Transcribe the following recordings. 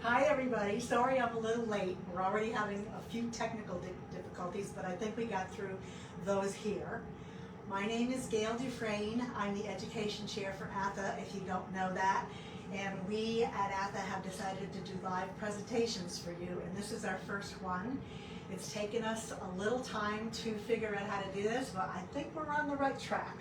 Hi everybody, sorry I'm a little late. We're already having a few technical difficulties, but I think we got through those here. My name is Gail Dufresne. I'm the Education Chair for ATHA, if you don't know that. And we at ATHA have decided to do live presentations for you, and this is our first one. It's taken us a little time to figure out how to do this, but I think we're on the right track.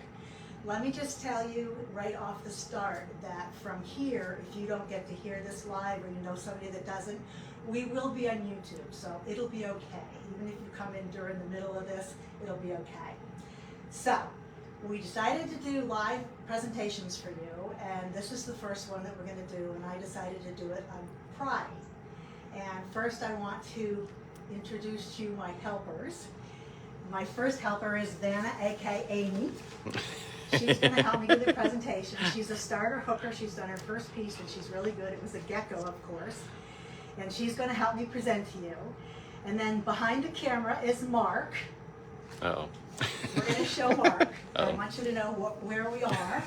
Let me just tell you right off the start that from here, if you don't get to hear this live or you know somebody that doesn't, we will be on YouTube, so it'll be okay. Even if you come in during the middle of this, it'll be okay. So, we decided to do live presentations for you, and this is the first one that we're going to do, and I decided to do it on Prodding. And first I want to introduce to you my helpers. My first helper is Vanna, aka Amy. She's going to help me do the presentation. She's a starter hooker. She's done her first piece and she's really good. It was a gecko, of course. And she's going to help me present to you. And then behind the camera is Mark. Uh-oh. We're going to show Mark. Uh-oh. I want you to know where we are.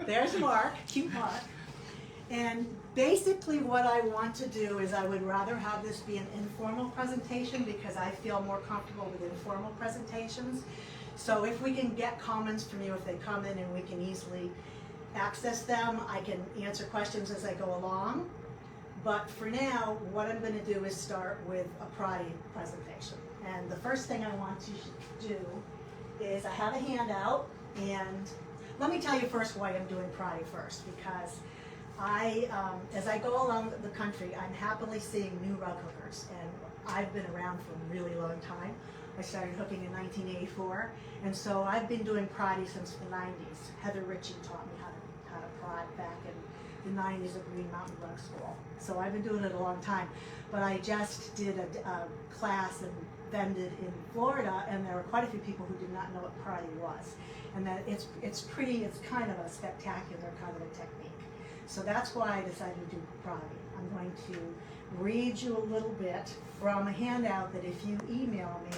There's Mark, cute Mark. And basically what I want to do is I would rather have this be an informal presentation because I feel more comfortable with informal presentations. So if we can get comments from you, if they come in and we can easily access them, I can answer questions as I go along. But for now, what I'm going to do is start with a Proddy presentation. And the first thing I want to do is I have a handout, and let me tell you first why I'm doing Proddy first, because as I go along the country, I'm happily seeing new rug hookers, and I've been around for a really long time. I started hooking in 1984, and so I've been doing Proddy since the 90s. Heather Ritchie taught me how to prod back in the 90s at Green Mountain Rug School. So I've been doing it a long time. But I just did a class and vended in Florida, and there were quite a few people who did not know what Proddy was. And that it's kind of a spectacular kind of a technique. So that's why I decided to do Proddy. I'm going to read you a little bit from a handout that if you email me,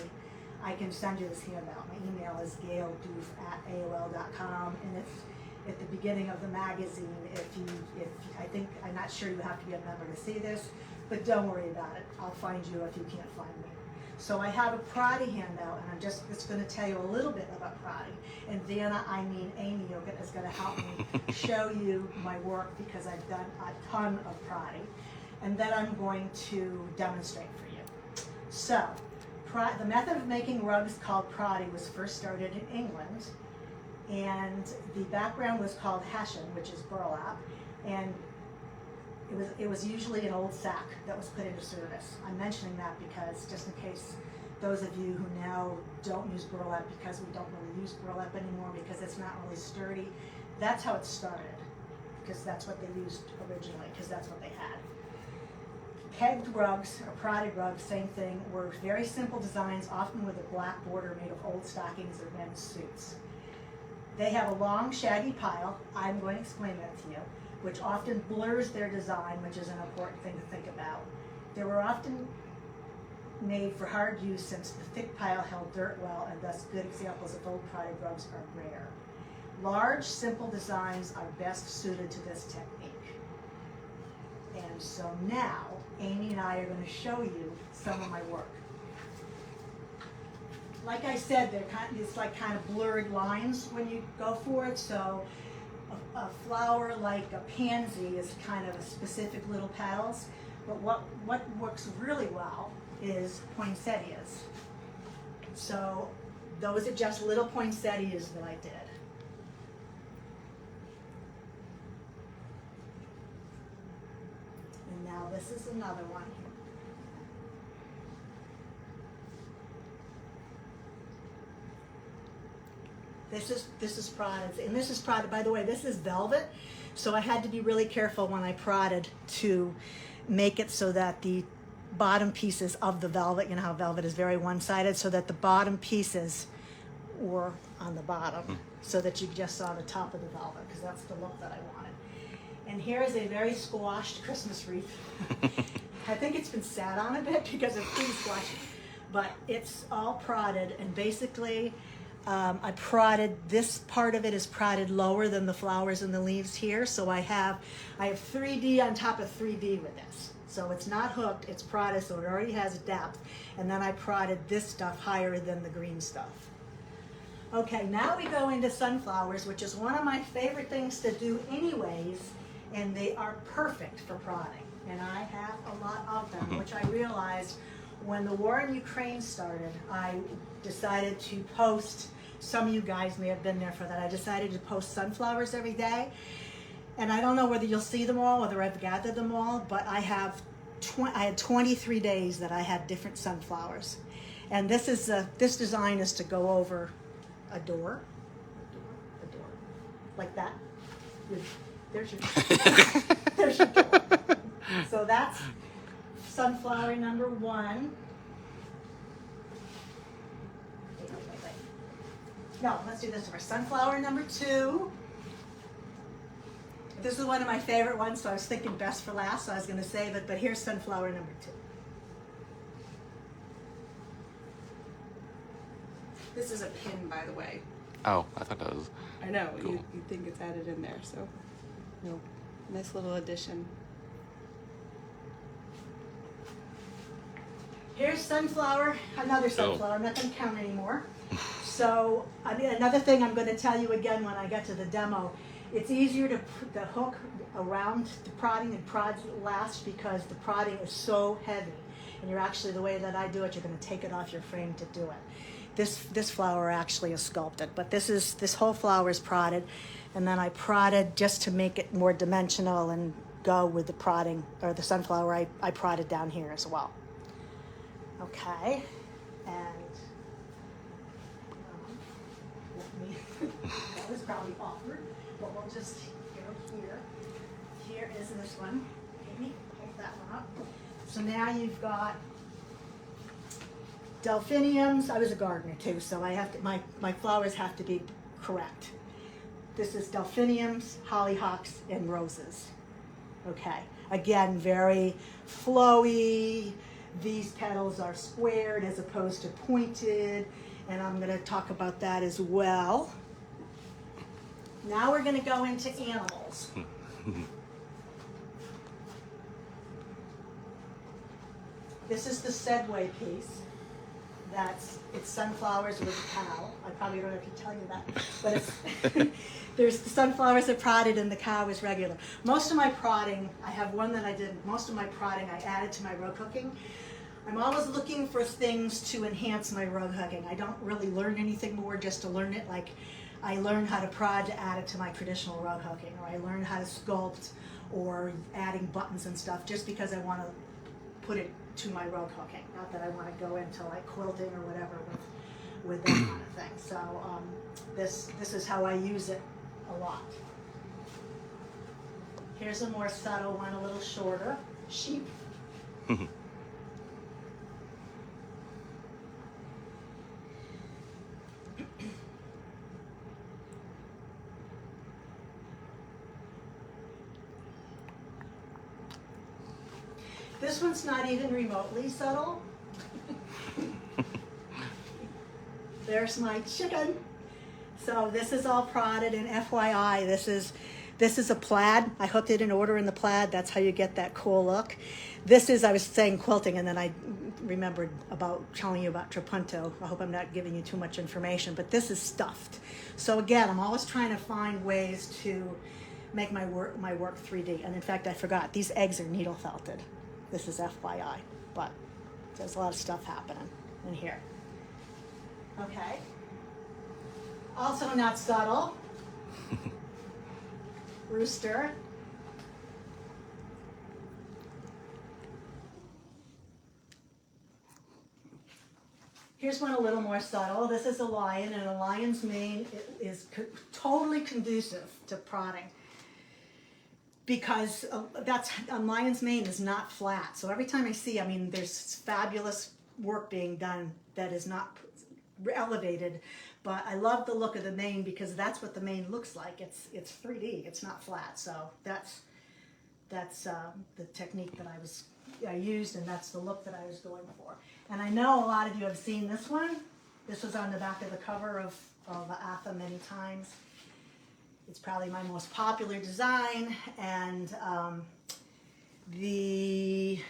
I can send you this handout. My email is gailduf@aol.com, and it's at the beginning of the magazine. I'm not sure you have to be a member to see this, but don't worry about it. I'll find you if you can't find me. So I have a Proddy handout, and it's going to tell you a little bit about Proddy. And Vanna, Amy, is going to help me show you my work because I've done a ton of Proddy. And then I'm going to demonstrate for you. So, the method of making rugs called Proddy was first started in England, and the background was called hessian, which is burlap, and it was usually an old sack that was put into service. I'm mentioning that because just in case those of you who now don't use burlap because we don't really use burlap anymore because it's not really sturdy, that's how it started, because that's what they used originally, because that's what they had. Pegged rugs, or prodded rugs, same thing, were very simple designs, often with a black border made of old stockings or men's suits. They have a long, shaggy pile, I'm going to explain that to you, which often blurs their design, which is an important thing to think about. They were often made for hard use since the thick pile held dirt well, and thus good examples of old prodded rugs are rare. Large, simple designs are best suited to this technique. And so now, Amy and I are going to show you some of my work. Like I said, it's like kind of blurred lines when you go for it. So a flower like a pansy is kind of a specific little petals. But what works really well is poinsettias. So those are just little poinsettias that I did. And now this is another one. This is prodded, and this is prodded, by the way, this is velvet, so I had to be really careful when I prodded to make it so that the bottom pieces of the velvet, you know how velvet is very one-sided, so that the bottom pieces were on the bottom, so that you just saw the top of the velvet, because that's the look that I wanted. And here is a very squashed Christmas wreath. I think it's been sat on a bit because it's pretty squashed, but it's all prodded, and basically I prodded, this part of it is prodded lower than the flowers and the leaves here, so I have 3D on top of 3D with this. So it's not hooked, it's prodded, so it already has depth, and then I prodded this stuff higher than the green stuff. Okay, now we go into sunflowers, which is one of my favorite things to do anyways, and they are perfect for prodding. And I have a lot of them, which I realized when the war in Ukraine started. I decided to post, some of you guys may have been there for that, I decided to post sunflowers every day. And I don't know whether you'll see them all, whether I've gathered them all, but I had 23 days that I had different sunflowers. And this is this design is to go over a door, like that. There's your, there's your door. So that's sunflower number 1. Wait. No, let's do this first. Sunflower number 2. This is one of my favorite ones, so I was thinking best for last, so I was going to save it, but here's sunflower number 2. This is a pin, by the way. Oh, I thought that was... I know, cool. you think it's added in there, so no, nice little addition. Here's sunflower, another sunflower. I'm not going to count anymore. So, I mean, another thing I'm going to tell you again when I get to the demo, it's easier to put the hook around the prodding and prod last because the prodding is so heavy. And you're actually, the way that I do it, you're going to take it off your frame to do it. This flower actually is sculpted, but this whole flower is prodded, and then I prodded just to make it more dimensional and go with the prodding, or the sunflower I prodded down here as well. Okay, and that was probably awkward, but we'll just go here. Here is this one. Amy, hold that one up. So now you've got delphiniums. I was a gardener too, so I have to, my flowers have to be correct. This is delphiniums, hollyhocks, and roses. Okay, again, very flowy. These petals are squared as opposed to pointed, and I'm going to talk about that as well. Now we're going to go into animals. This is the Sedway piece. It's sunflowers with a cow. I probably don't have to tell you that, but it's there's the sunflowers are prodded and the cow is regular. Most of my prodding, I have one that I did. Most of my prodding I added to my rug hooking. I'm always looking for things to enhance my rug hooking. I don't really learn anything more just to learn it. Like I learned how to prod to add it to my traditional rug hooking, or I learned how to sculpt, or adding buttons and stuff just because I want to put it to my rug hooking. Not that I want to go into like quilting or whatever with that kind of thing. So this is how I use it a lot. Here's a more subtle one, a little shorter. Sheep. This one's not even remotely subtle. There's my chicken. So this is all prodded, and FYI, this is a plaid. I hooked it in order in the plaid. That's how you get that cool look. This is, I was saying quilting, and then I remembered about telling you about trapunto. I hope I'm not giving you too much information, but this is stuffed. So again, I'm always trying to find ways to make my work 3D. And in fact, I forgot, these eggs are needle felted. This is FYI, but there's a lot of stuff happening in here. Okay. Also not subtle. Rooster. Here's one a little more subtle. This is a lion, and a lion's mane is totally conducive to prodding. Because a lion's mane is not flat. So every time I see, I mean, there's fabulous work being done that is not elevated, but I love the look of the mane because that's what the mane looks like. It's 3D. It's not flat. So that's the technique that I used, and that's the look that I was going for. And I know a lot of you have seen this one. This was on the back of the cover of ATHA many times. It's probably my most popular design, and the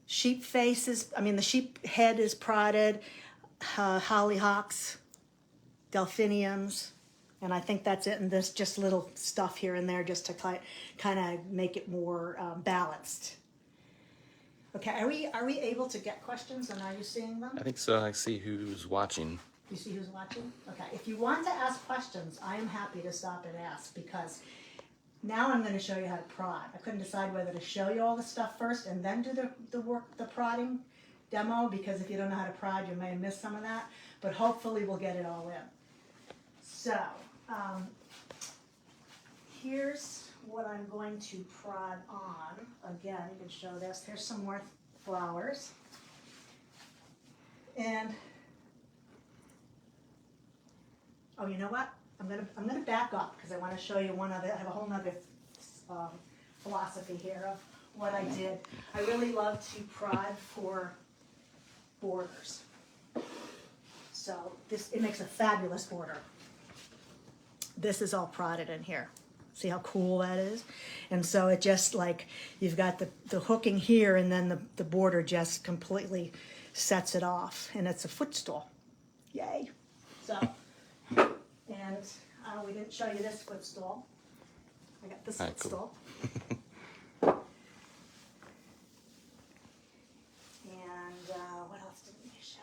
sheep face the sheep head is prodded, hollyhocks, delphiniums, and I think that's it. And there's just little stuff here and there just to kind of make it more balanced. Okay, are we able to get questions, and are you seeing them? I think so. I see who's watching. You see who's watching? Okay, if you want to ask questions, I am happy to stop and ask, because now I'm going to show you how to prod. I couldn't decide whether to show you all the stuff first and then do the prodding demo, because if you don't know how to prod, you may miss some of that, but hopefully we'll get it all in. So, here's what I'm going to prod on. Again, you can show this. Here's some more flowers. And oh, you know what? I'm gonna back up, because I want to show you one other. I have a whole other philosophy here of what I did. I really love to prod for borders. So it makes a fabulous border. This is all prodded in here. See how cool that is? And so it just like, you've got the hooking here, and then the border just completely sets it off, and it's a footstool. Yay. So. And we didn't show you this footstool. I got this footstool. Cool. And what else didn't we show?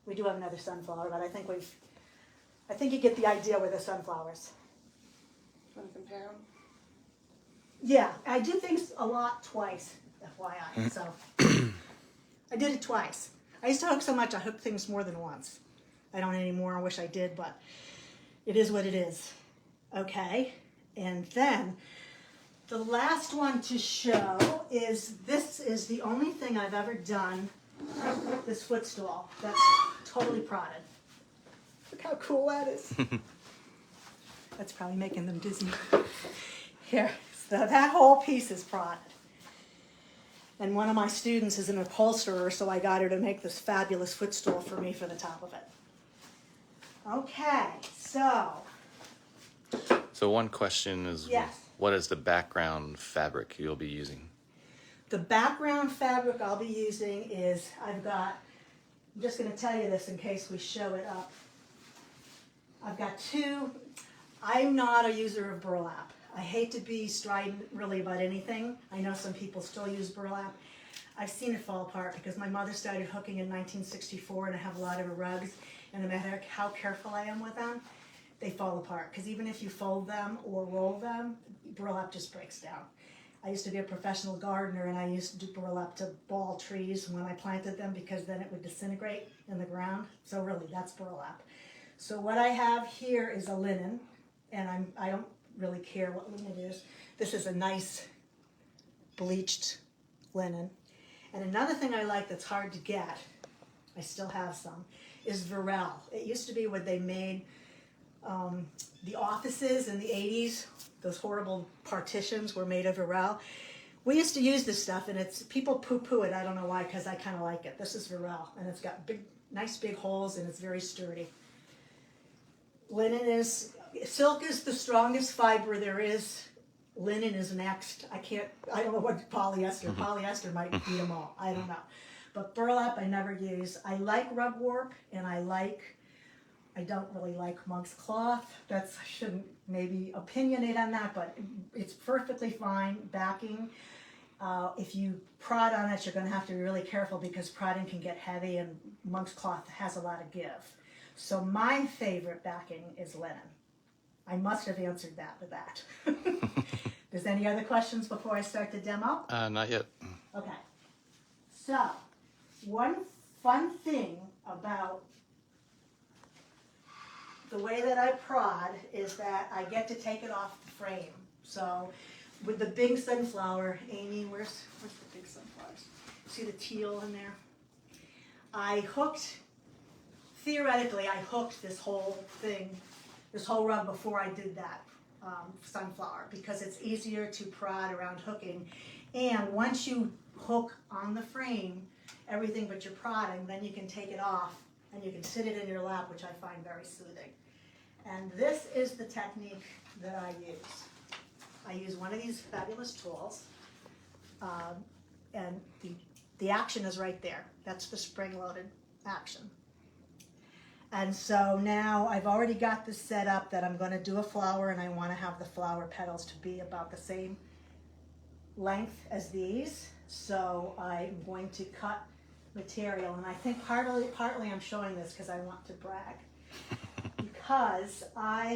We do have another sunflower, but I think you get the idea with the sunflowers. Want to compare them? Yeah, I do things a lot twice, FYI. So I did it twice. I used to hook so much, I hooked things more than once. I don't anymore. I wish I did, but it is what it is. Okay, and then the last one to show is, this is the only thing I've ever done, this footstool, that's totally prodded. Look how cool that is. That's probably making them dizzy. Here, so that whole piece is prodded. And one of my students is an upholsterer, so I got her to make this fabulous footstool for me for the top of it. Okay, So one question is, yes. What is the background fabric you'll be using? The background fabric I'll be using is, I'm just going to tell you this in case we show it up. I've got two. I'm not a user of burlap. I hate to be strident really about anything. I know some people still use burlap. I've seen it fall apart, because my mother started hooking in 1964, and I have a lot of her rugs, and no matter how careful I am with them, they fall apart, because even if you fold them or roll them, burlap just breaks down. I used to be a professional gardener, and I used to do burlap to ball trees when I planted them, because then it would disintegrate in the ground. So really, that's burlap. So what I have here is a linen, and I don't really care what linen it is. This is a nice bleached linen. And another thing I like that's hard to get, I still have some, is Varel. It used to be what they made the offices in the 80s. Those horrible partitions were made of Varel. We used to use this stuff, and people poo-poo it. I don't know why, because I kind of like it. This is Varel, and it's got nice big holes, and it's very sturdy. Silk is the strongest fiber there is. Linen is next. I don't know what polyester. Polyester might beat them all. I don't know. But burlap I never use. I like rug warp, and I don't really like monk's cloth. I shouldn't maybe opinionate on that, but it's perfectly fine. Backing. If you prod on it, you're going to have to be really careful, because prodding can get heavy, and monk's cloth has a lot of give. So my favorite backing is linen. I must have answered that with that. There's any other questions before I start the demo? Not yet. Okay. So, one fun thing about the way that I prod is that I get to take it off the frame. So, with the big sunflower, Amy, where's the big sunflowers? See the teal in there? Theoretically, I hooked this whole thing, this whole rug before I did that sunflower, because it's easier to prod around hooking. And once you hook on the frame everything but your prodding, then you can take it off and you can sit it in your lap, which I find very soothing. And this is the technique that I use. I use one of these fabulous tools, and the action is right there. That's the spring-loaded action. And so now I've already got this set up that I'm going to do a flower, and I want to have the flower petals to be about the same length as these. So I'm going to cut material, and I think partly I'm showing this because I want to brag. Because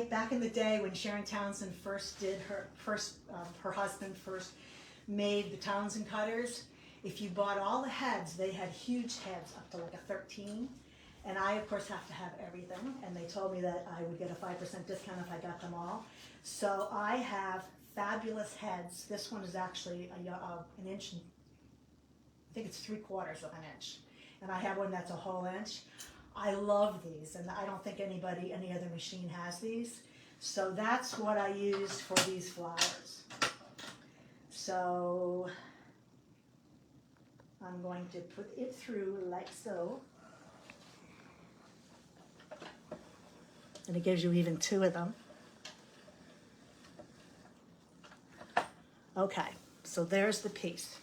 back in the day when Sharon Townsend her husband first made the Townsend cutters, if you bought all the heads, they had huge heads up to like a 13. And I, of course, have to have everything. And they told me that I would get a 5% discount if I got them all. So I have fabulous heads. This one is actually an inch, I think it's 3/4 of an inch. And I have one that's a whole inch. I love these, and I don't think any other machine has these. So that's what I used for these flowers. So I'm going to put it through like so. And it gives you even 2 of them. Okay, so there's the piece.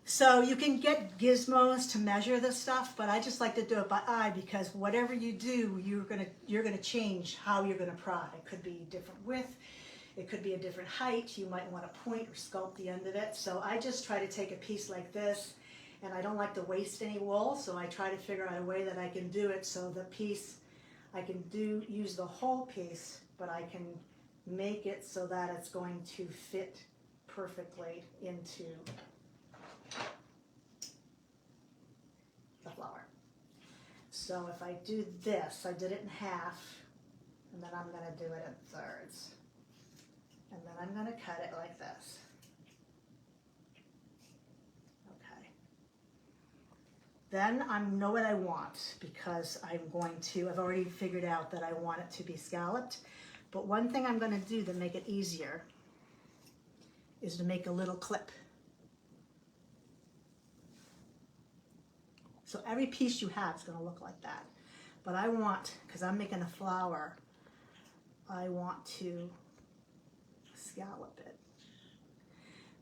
So you can get gizmos to measure this stuff, but I just like to do it by eye because whatever you do, you're gonna change how you're gonna prod. It could be different width, it could be a different height. You might want to point or sculpt the end of it. So I just try to take a piece like this, and I don't like to waste any wool, so I try to figure out a way that I can do it so the piece I can use the whole piece, but I can make it so that it's going to fit perfectly into the flower. So if I do this, I did it in half, and then I'm going to do it in thirds. And then I'm going to cut it like this. Okay. Then I know what I want because I've already figured out that I want it to be scalloped. But one thing I'm going to do to make it easier is to make a little clip. So every piece you have is going to look like that. But I want, because I'm making a flower, I want to scallop it.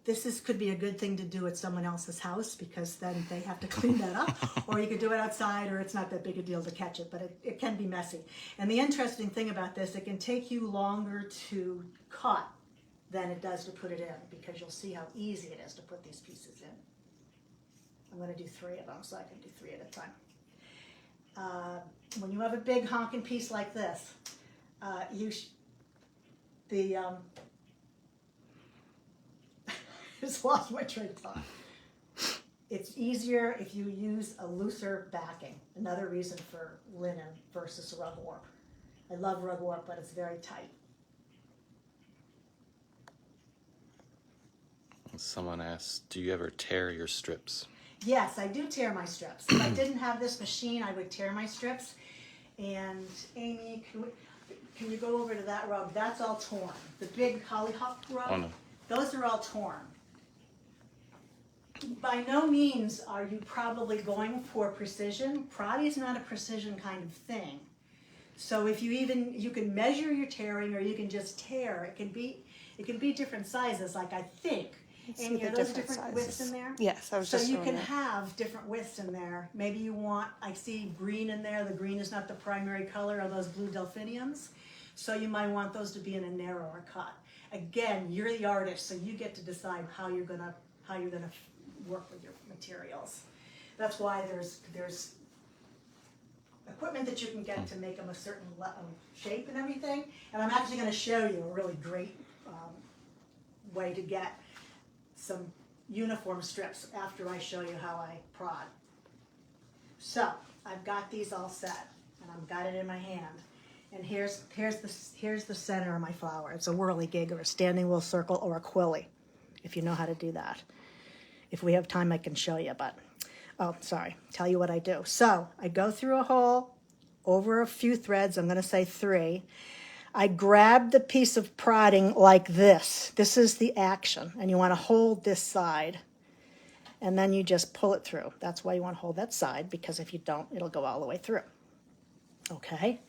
This could be a good thing to do at someone else's house because then they have to clean that up, or you could do it outside, or it's not that big a deal to catch it, but it can be messy. And the interesting thing about this, it can take you longer to cut than it does to put it in, because you'll see how easy it is to put these pieces in. I'm going to do 3 of them, so I can do 3 at a time. When you have a big honking piece like this, just lost my train of thought. It's easier if you use a looser backing. Another reason for linen versus rug warp. I love rug warp, but it's very tight. Someone asked, do you ever tear your strips? Yes, I do tear my strips. If I didn't have this machine, I would tear my strips. And Amy, can you go over to that rug? That's all torn. The big hollyhock rug, Oh, no. Those are all torn. By no means are you probably going for precision. Proddy is not a precision kind of thing. So if you can measure your tearing, or you can just tear. It can be different sizes. Like I think, Amy, are those different widths in there? Yes, I was So just you showing can that. have different widths in there. Maybe you want, I see green in there. The green is not the primary color of those blue delphiniums. So you might want those to be in a narrower cut. Again, you're the artist, so you get to decide how you're gonna work with your materials. That's why there's equipment that you can get to make them a certain shape and everything. And I'm actually going to show you a really great way to get some uniform strips after I show you how I prod. So I've got these all set, and I've got it in my hand. And here's the center of my flower. It's a whirligig or a standing wool circle or a quilly, if you know how to do that. If we have time, I can show you, but, oh, sorry, tell you what I do. So I go through a hole over a few threads, I'm gonna say 3. I grab the piece of prodding like this. This is the action, and you wanna hold this side. and then you just pull it through. That's why you want to hold that side, because if you don't, it'll go all the way through. Okay?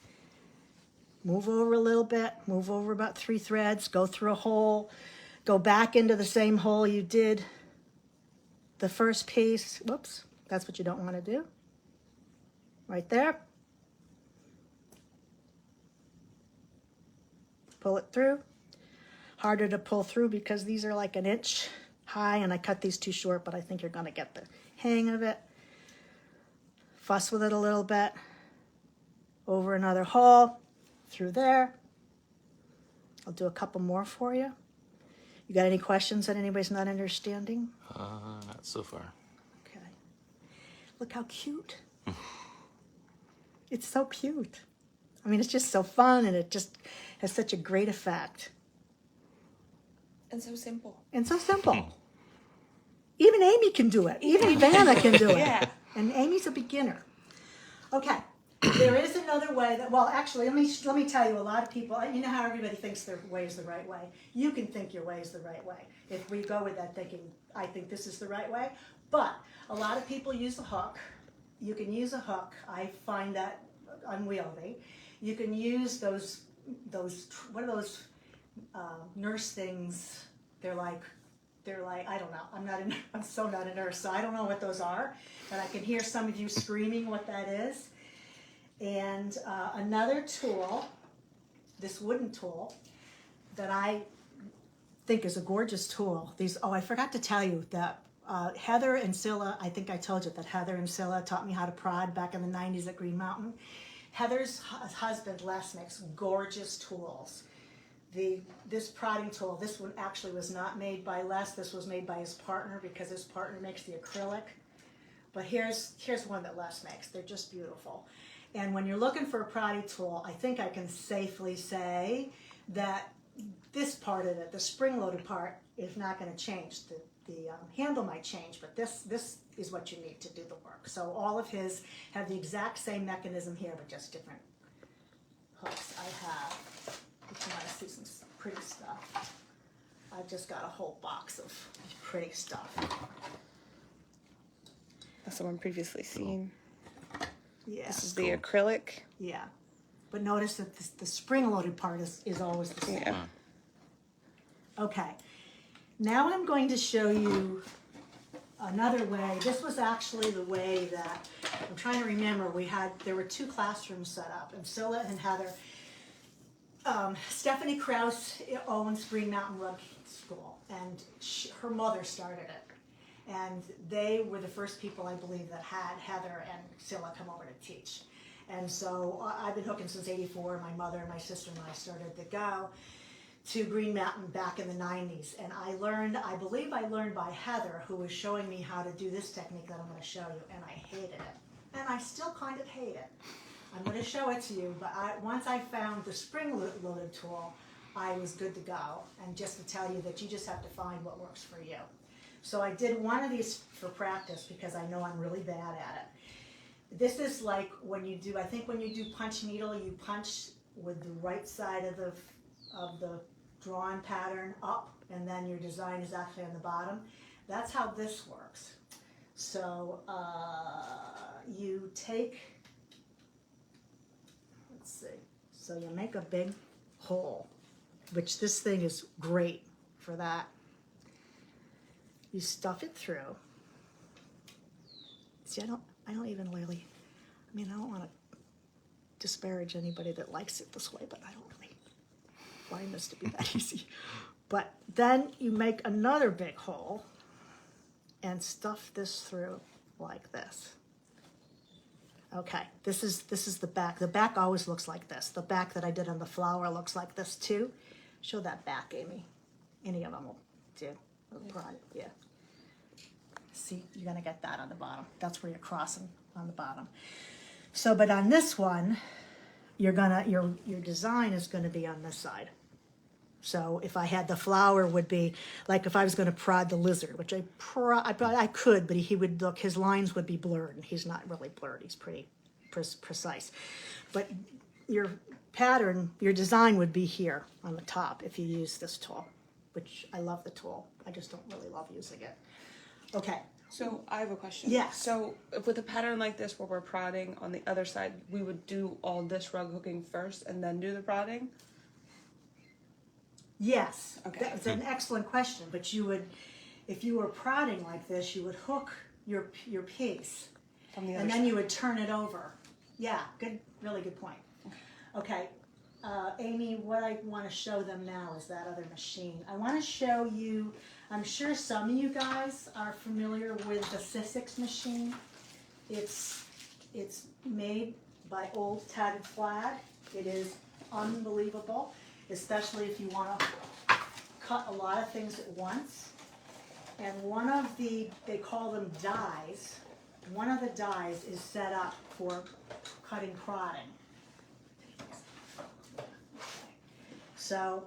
Move over a little bit, move over about 3 threads, go through a hole, go back into the same hole you did the first piece. Whoops, that's what you don't want to do. Right there. Pull it through. Harder to pull through because these are like 1 inch high, and I cut these too short, but I think you're going to get the hang of it. Fuss with it a little bit. Over another hole, through there. I'll do a couple more for you. You got any questions that anybody's not understanding? Not so far. Okay. Look how cute. It's so cute. I mean, it's just so fun, and it just has such a great effect. And so simple. And so simple. Even Amy can do it. Even Vanna can do it. Yeah. And Amy's a beginner. Okay. There is another way that, well, actually, let me tell you, a lot of people, you know how everybody thinks their way is the right way. You can think your way is the right way. If we go with that thinking, I think this is the right way. But a lot of people use a hook. You can use a hook. I find that unwieldy. You can use those what are those nurse things? They're like, I don't know. I'm so not a nurse, so I don't know what those are. But I can hear some of you screaming what that is. And another tool, this wooden tool, that I think is a gorgeous tool. I forgot to tell you that Heather and Scylla, I think I told you that Heather and Scylla taught me how to prod back in the 90s at Green Mountain. Heather's husband, Les, makes gorgeous tools. This prodding tool, this one actually was not made by Les, this was made by his partner, because his partner makes the acrylic. But here's one that Les makes. They're just beautiful. And when you're looking for a prodding tool, I think I can safely say that this part of it, the spring-loaded part, is not going to change. The handle might change, but this is what you need to do the work. So all of his have the exact same mechanism here, but just different hooks. I have, if you want to see some pretty stuff, I've just got a whole box of pretty stuff. That's the one previously seen. Yeah. This is the acrylic. Yeah. But notice that the spring-loaded part is always the same. Yeah. Okay. Now I'm going to show you another way. This was actually the way that, I'm trying to remember, there were 2 classrooms set up, and Scylla and Heather. Stephanie Krause owns Green Mountain Rug School, and her mother started it. And they were the first people, I believe, that had Heather and Scylla come over to teach. And so I've been hooking since '84. My mother and my sister and I started to go to Green Mountain back in the 90s. And I believe I learned by Heather, who was showing me how to do this technique that I'm going to show you, and I hated it. And I still kind of hate it. I'm going to show it to you, but once I found the spring-loaded tool, I was good to go. And just to tell you that you just have to find what works for you. So I did one of these for practice because I know I'm really bad at it. This is like when you do punch needle, you punch with the right side of the drawn pattern up, and then your design is actually on the bottom. That's how this works. So you take, let's see, so you make a big hole, which this thing is great for that. You stuff it through. See, I don't even really, I don't want to disparage anybody that likes it this way, but I don't really find this to be that easy. But then you make another big hole and stuff this through like this. Okay, this is the back. The back always looks like this. The back that I did on the flower looks like this too. Show that back, Amy. Any of them will do. Yeah. See, you're gonna get that on the bottom. That's where you're crossing on the bottom. So, but on this one, your design is gonna be on this side. So if I had the flower would be, like if I was gonna prod the lizard, which I could, but he would look, his lines would be blurred, and he's not really blurred, he's pretty precise. But your pattern, your design would be here on the top if you use this tool, which I love the tool. I just don't really love using it. Okay, So I have a question. Yes. So if with a pattern like this where we're prodding on the other side, we would do all this rug hooking first and then do the prodding? Yes, Okay. that's an excellent question, but you would, if you were prodding like this, you would hook your piece, From the other and then side. you would turn it over. Yeah, good, really good point. Okay, Amy, what I want to show them now is that other machine. I want to show you, I'm sure some of you guys are familiar with the Sussex machine. It's made by Old Tattered Flag. It is unbelievable, especially if you want to cut a lot of things at once. And one of the, they call them dies, one of the dies is set up for cutting prodding. So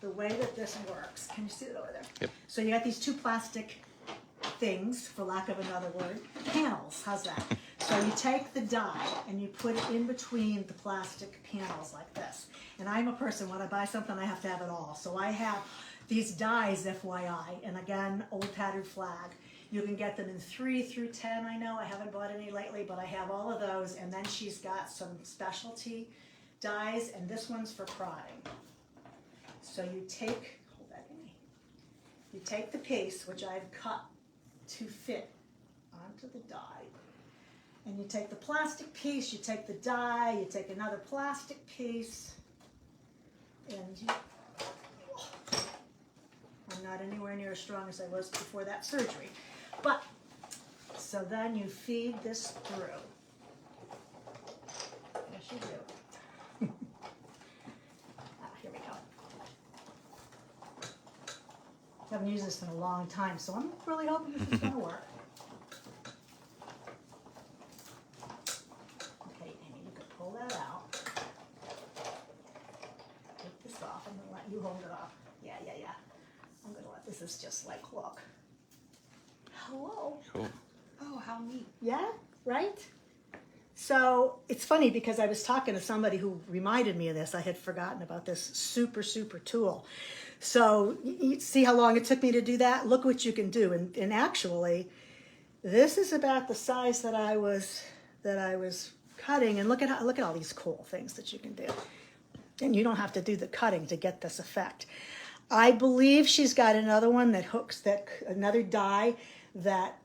the way that this works, can you see it over there? Yep. So you got these two plastic things, for lack of another word, panels, how's that? So you take the die and you put it in between the plastic panels like this. And I'm a person, when I buy something, I have to have it all. So I have these dies, FYI, and again, Old Tattered Flag. You can get them in 3 through 10, I know, I haven't bought any lately, but I have all of those. And then she's got some specialty dies, and this one's for prodding. So you take, hold that in me, you take the piece, which I've cut to fit onto the die, and you take the plastic piece, you take the die, you take another plastic piece, and you, I'm not anywhere near as strong as I was before that surgery, but, so then you feed this through. Yes, you do. Here we go. I haven't used this in a long time, so I'm really hoping this is going to work. Okay, Amy, you can pull that out. Take this off. I'm going to let you hold it off. Yeah. I'm going to let this is just like, look. Hello. Cool. Oh, how neat. Yeah, right? So it's funny because I was talking to somebody who reminded me of this. I had forgotten about this super tool. So you see how long it took me to do that? Look what you can do. And actually, this is about the size that I was cutting. And look at all these cool things that you can do. And you don't have to do the cutting to get this effect. I believe she's got another one that hooks another die that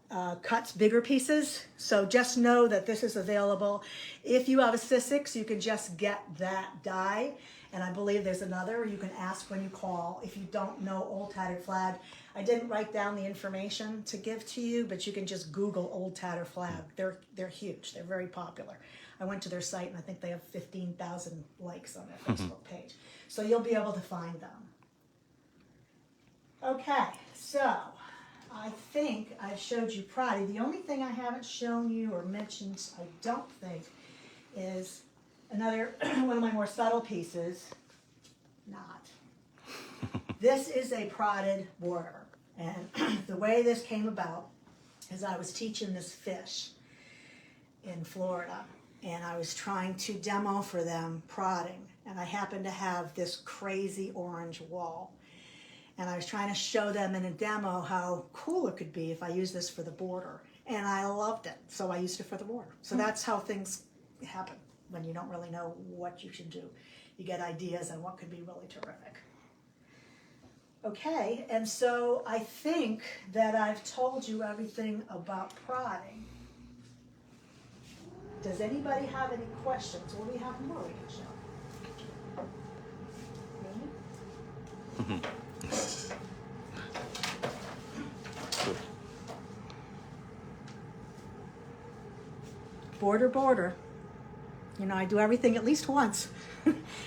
cuts bigger pieces. So just know that this is available. If you have a Sussex, you can just get that die. And I believe there's another. You can ask when you call. If you don't know Old Tattered Flag, I didn't write down the information to give to you, but you can just Google Old Tattered Flag. They're huge. They're very popular. I went to their site and I think they have 15,000 likes on their Facebook page. So you'll be able to find them. Okay, so I think I've showed you Proddy. The only thing I haven't shown you or mentioned, I don't think, is another one of my more subtle pieces. Not. This is a prodded border. And the way this came about is I was teaching this fish in Florida. And I was trying to demo for them prodding. And I happened to have this crazy orange wall. And I was trying to show them in a demo how cool it could be if I used this for the border. And I loved it, so I used it for the border. So that's how things happen when you don't really know what you should do. You get ideas on what could be really terrific. Okay, and so I think that I've told you everything about prodding. Does anybody have any questions? Or we have more we can show? Me? Border. You know, I do everything at least once.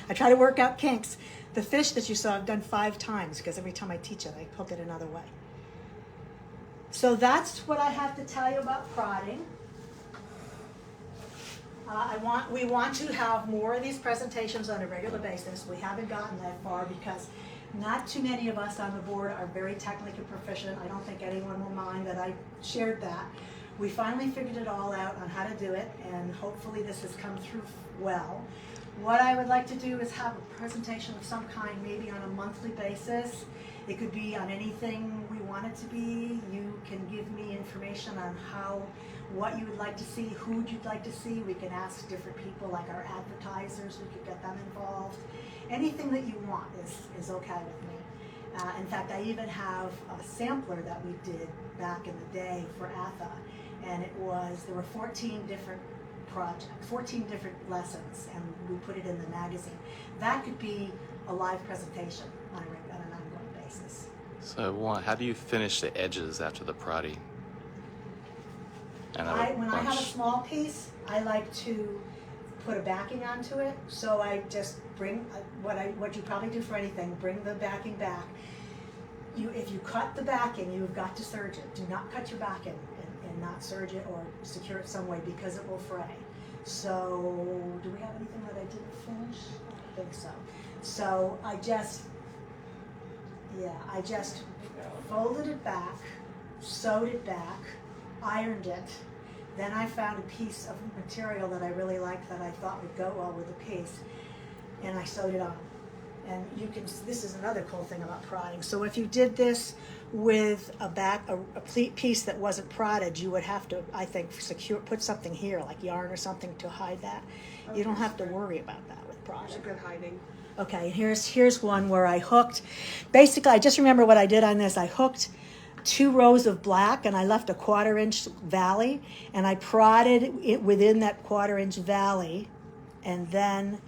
I try to work out kinks. The fish that you saw I've done 5 times because every time I teach it, I hook it another way. So that's what I have to tell you about prodding. We want to have more of these presentations on a regular basis. We haven't gotten that far because not too many of us on the board are very technically proficient. I don't think anyone will mind that I shared that. We finally figured it all out on how to do it, and hopefully this has come through well. What I would like to do is have a presentation of some kind, maybe on a monthly basis. It could be on anything we want it to be. You can give me information information on what you would like to see, who you'd like to see. We can ask different people, like our advertisers, we could get them involved. Anything that you want is okay with me. In fact, I even have a sampler that we did back in the day for ATHA, and there were 14 different projects, 14 different lessons, and we put it in the magazine. That could be a live presentation on an ongoing basis. So how do you finish the edges after the Proddy? And When I have a small piece, I like to put a backing onto it. So I just bring what you probably do for anything, bring the backing back. If you cut the backing, you've got to serge it. Do not cut your backing and not serge it or secure it some way, because it will fray. So do we have anything that I didn't finish? I don't think so. So I just folded it back, sewed it back, ironed it. Then I found a piece of material that I really liked that I thought would go well with the piece, and I sewed it on. And this is another cool thing about prodding. So if you did this with a piece that wasn't prodded, you would have to, I think, put something here, like yarn or something, to hide that. You don't have to worry about that with prodding. There's a good hiding. Okay, here's one where I hooked. Basically, I just remember what I did on this. I hooked 2 rows of black, and I left a 1/4 inch valley, and I prodded it within that 1/4 inch valley, and then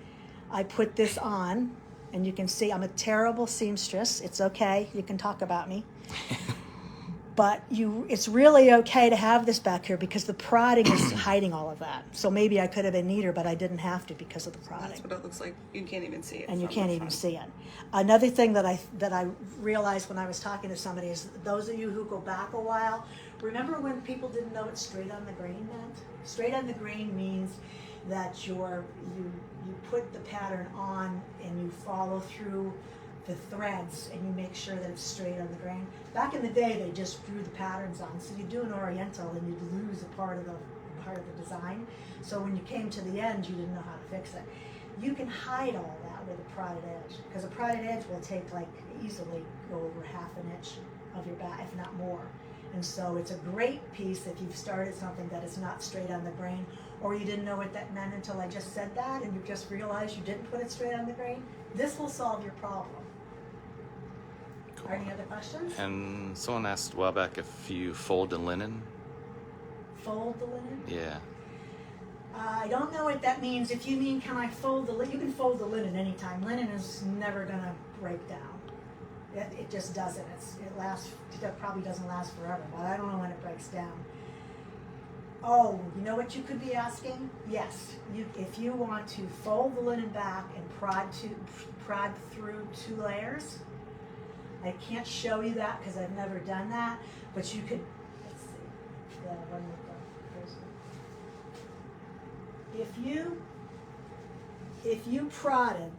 I put this on, and you can see I'm a terrible seamstress. It's okay, you can talk about me. But it's really okay to have this back here because the prodding is hiding all of that. So maybe I could have been neater, but I didn't have to because of the prodding. That's what it looks like. You can't even see it. And you from can't the even front. see it. Another thing that I realized when I was talking to somebody is, those of you who go back a while, remember when people didn't know what straight on the grain meant? Straight on the grain means that you put the pattern on and you follow through the threads and you make sure that it's straight on the grain. Back in the day, they just drew the patterns on. So you'd do an oriental and you'd lose a part of the design. So when you came to the end, you didn't know how to fix it. You can hide all that with a prodded edge, because a prodded edge will take easily go over 1/2 inch of your back, if not more. And so it's a great piece if you've started something that is not straight on the grain, or you didn't know what that meant until I just said that, and you just realized you didn't put it straight on the grain. This will solve your problem. Cool. Are any other questions? And someone asked a while back if you fold the linen. Fold the linen? Yeah. I don't know what that means. If you mean, can I fold the linen? You can fold the linen anytime. Linen is never going to break down. It just doesn't. It probably doesn't last forever, but I don't know when it breaks down. Oh, you know what you could be asking? Yes. If you want to fold the linen back and prod through 2 layers, I can't show you that because I've never done that, but you could, let's see, the one with the first one. If you prodded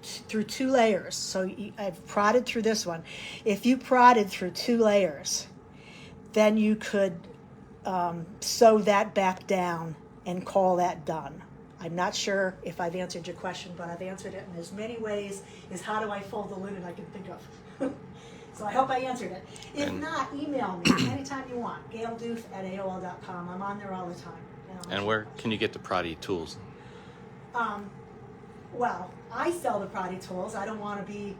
through 2 layers, so I've prodded through this one. If you prodded through 2 layers, then you could sew that back down and call that done. I'm not sure if I've answered your question, but I've answered it in as many ways as how do I fold the linen I can think of. So I hope I answered it. If not, email me anytime you want. GailDuf@AOL.com. I'm on there all the time. And where can you get the Proddy tools? Well, I sell the Proddy tools. I don't want to be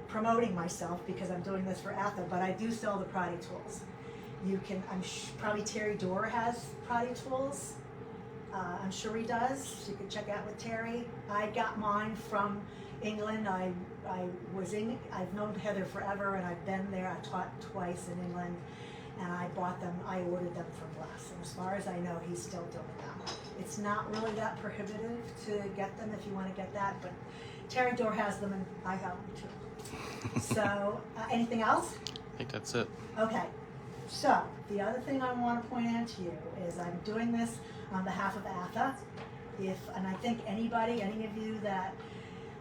promoting myself because I'm doing this for ATHA, but I do sell the Proddy tools. You can, probably Terry Dorr has Proddy tools. I'm sure he does. You can check out with Terry. I got mine from England. I've known Heather forever, and I've been there. I taught twice in England, and I ordered them from Les. And as far as I know, he's still doing that. It's not really that prohibitive to get them if you want to get that, but Terry Dorr has them, and I have them too. So, anything else? I think that's it. Okay. So, the other thing I want to point out to you is I'm doing this on behalf of ATHA. And I think any of you that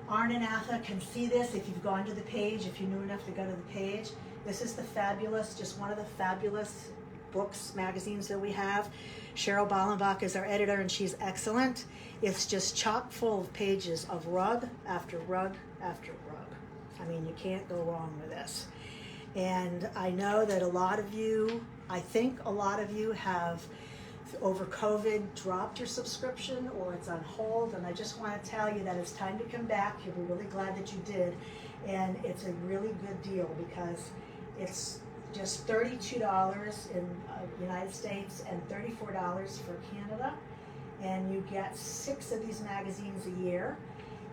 aren't in ATHA can see this if you've gone to the page, if you knew enough to go to the page. This is just one of the fabulous books, magazines that we have. Cheryl Ballenbach is our editor, and she's excellent. It's just chock full of pages of rug after rug after rug. I mean, you can't go wrong with this. And I know that a lot of you, I think a lot of you have, over COVID, dropped your subscription or it's on hold. And I just want to tell you that it's time to come back. You'll be really glad that you did. And it's a really good deal because it's just $32 in United States and $34 for Canada. And you get 6 of these magazines a year.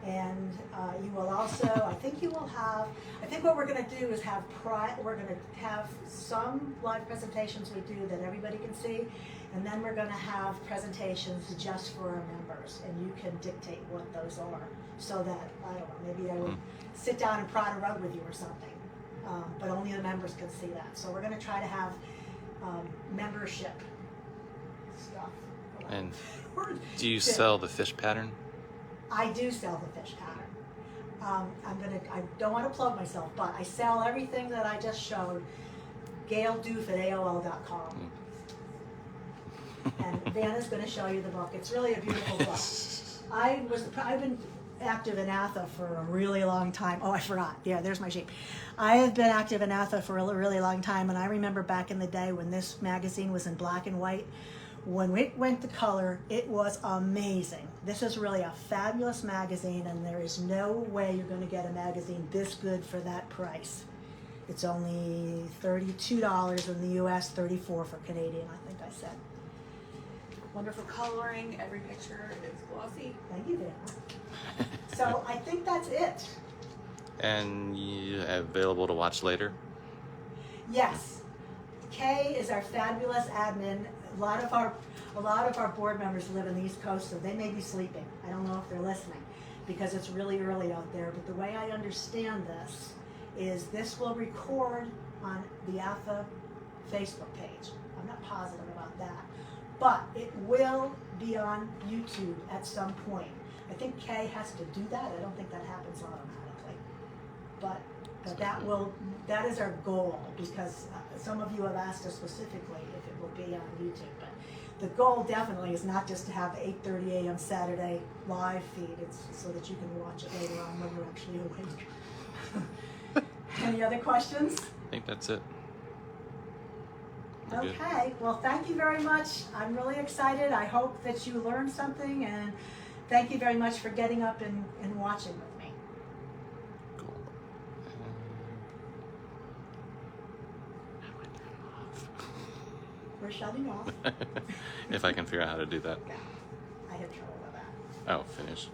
And you will also, I think what we're going to do is we're going to have some live presentations we do that everybody can see, and then we're going to have presentations just for our members, and you can dictate what those are, so that, I don't know, maybe I would sit down and prod a rug with you or something, but only the members can see that. So we're going to try to have membership stuff. And do you sell the fish pattern? I do sell the fish pattern. I don't want to plug myself, but I sell everything that I just showed. Gail Dufresne at AOL.com. And Vanna's going to show you the book. It's really a beautiful book. I've been active in ATHA for a really long time. Oh, I forgot. Yeah, there's my sheep. I have been active in ATHA for a really long time, and I remember back in the day when this magazine was in black and white. When it went to color, it was amazing. This is really a fabulous magazine, and there is no way you're going to get a magazine this good for that price. It's only $32 in the US, $34 for Canadian, I think I said. Wonderful coloring. Every picture is glossy. Thank you, Vanna. So I think that's it. And you available to watch later? Yes. Kay is our fabulous admin. A lot of our board members live in the East Coast, so they may be sleeping. I don't know if they're listening because it's really early out there. But the way I understand this is this will record on the ATHA Facebook page. I'm not positive about that, but it will be on YouTube at some point. I think Kay has to do that. I don't think that happens automatically, but that is our goal, because some of you have asked us specifically if it will be on YouTube. But the goal definitely is not just to have 8:30 a.m. Saturday live feed. It's so that you can watch it later on when you're actually awake. Any other questions? I think that's it. We're good. Okay, well, thank you very much. I'm really excited. I hope that you learned something, and thank you very much for getting up and watching with me. Cool. How do I turn it off? We're shutting off. If I can figure out how to do that. Yeah, I had trouble with that. Oh, finish.